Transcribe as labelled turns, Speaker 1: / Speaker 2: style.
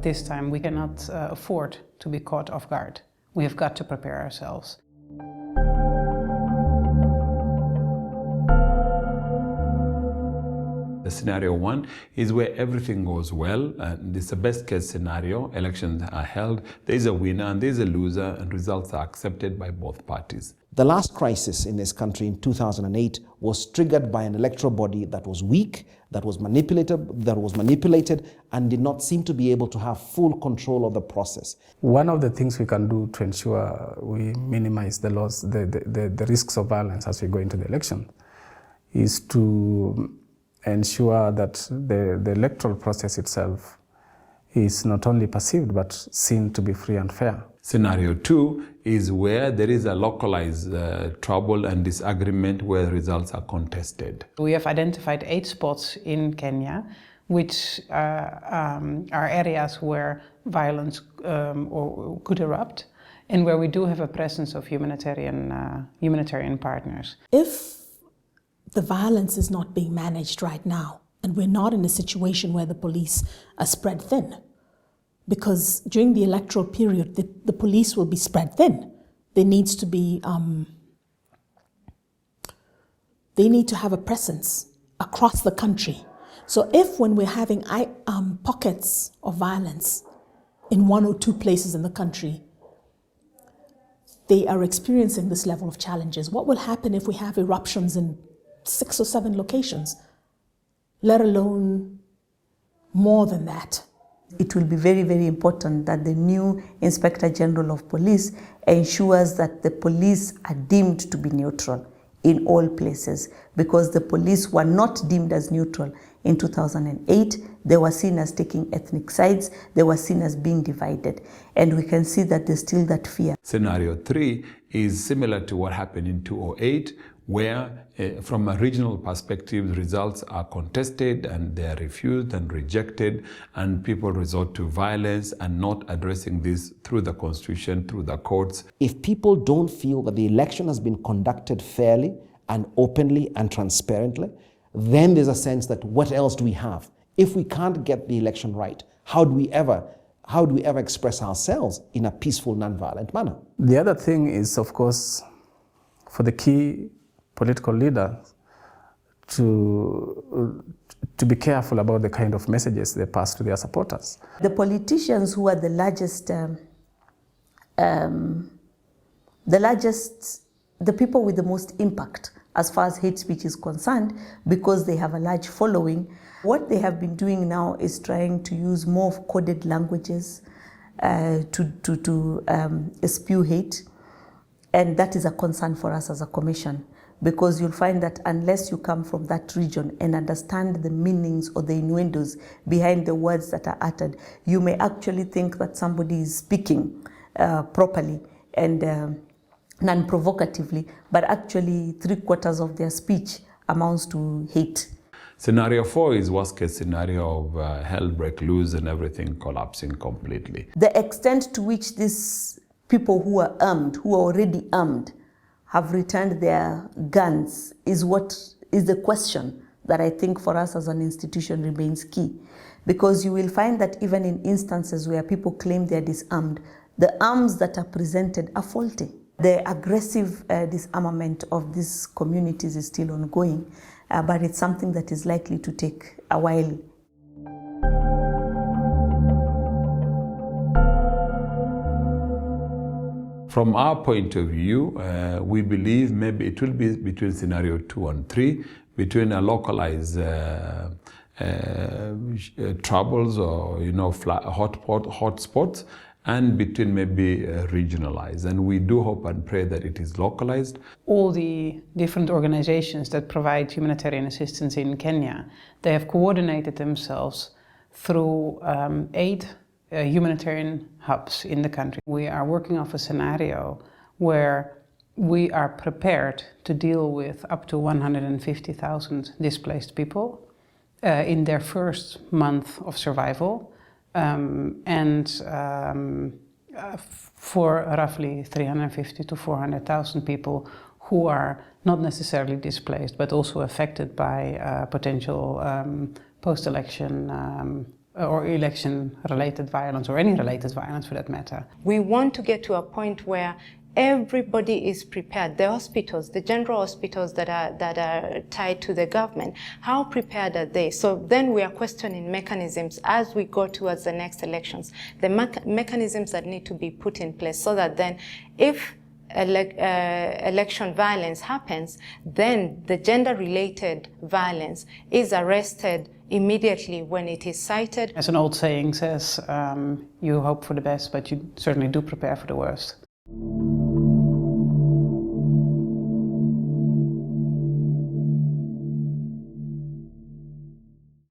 Speaker 1: this time we cannot afford to be caught off guard. We have got to prepare ourselves.
Speaker 2: Scenario one is where everything goes well, and it's the best case scenario. Elections are held, there is a winner and there is a loser, and results are accepted by both parties.
Speaker 3: The last crisis in this country in 2008 was triggered by an electoral body that was weak, that was manipulated, and did not seem to be able to have full control of the process.
Speaker 4: One of the things we can do to ensure we minimize the loss, the risks of violence as we go into the election, is to ensure that the electoral process itself is not only perceived but seen to be free and fair.
Speaker 2: Scenario two is where there is a localized trouble and disagreement where results are contested.
Speaker 1: We have identified 8 spots in Kenya which are areas where violence could erupt and where we do have a presence of humanitarian partners.
Speaker 5: If the violence is not being managed right now, and we're not in a situation where the police are spread thin, because during the electoral period, the police will be spread thin. There needs to be, they need to have a presence across the country. So if when we're having pockets of violence in 1 or 2 places in the country, they are experiencing this level of challenges, what will happen if we have eruptions in 6 or 7 locations, let alone more than that?
Speaker 6: It will be very, very important that the new Inspector General of Police ensures that the police are deemed to be neutral in all places, because the police were not deemed as neutral in 2008. They were seen as taking ethnic sides, they were seen as being divided, and we can see that there's still that fear.
Speaker 2: Scenario 3 is similar to what happened in 2008, where from a regional perspective, results are contested and they are refused and rejected, and people resort to violence and not addressing this through the constitution, through the courts.
Speaker 3: If people don't feel that the election has been conducted fairly and openly and transparently, then there's a sense that what else do we have? If we can't get the election right, how do we ever express ourselves in a peaceful, non-violent manner?
Speaker 4: The other thing is, of course, for the key political leaders to be careful about the kind of messages they pass to their supporters.
Speaker 6: The politicians who are the people with the most impact as far as hate speech is concerned, because they have a large following, what they have been doing now is trying to use more of coded languages to spew hate, and that is a concern for us as a commission. Because you'll find that unless you come from that region and understand the meanings or the innuendos behind the words that are uttered, you may actually think that somebody is speaking properly and non-provocatively, but actually 3/4 of their speech amounts to hate.
Speaker 2: Scenario 4 is worst case scenario of hell break loose and everything collapsing completely.
Speaker 6: The extent to which these people who are armed, who are already armed, have returned their guns is the question that I think for us as an institution remains key. Because you will find that even in instances where people claim they're disarmed, the arms that are presented are faulty. The aggressive disarmament of these communities is still ongoing, but it's something that is likely to take a while.
Speaker 2: From our point of view, we believe maybe it will be between scenario 2 and 3, between a localized troubles or hotspots, and between maybe regionalized. And we do hope and pray that it is localized.
Speaker 1: All the different organizations that provide humanitarian assistance in Kenya, they have coordinated themselves through 8 humanitarian hubs in the country. We are working off a scenario where we are prepared to deal with up to 150,000 displaced people in their first month of survival, for roughly 350 to 400,000 people who are not necessarily displaced but also affected by potential post-election or election-related violence, or any related violence for that matter.
Speaker 7: We want to get to a point where everybody is prepared. The hospitals, the general hospitals that are tied to the government, how prepared are they? So then we are questioning mechanisms as we go towards the next elections, the mechanisms that need to be put in place so that then if election violence happens, then the gender-related violence is arrested immediately when it is cited.
Speaker 1: As an old saying says, you hope for the best, but you certainly do prepare for the worst.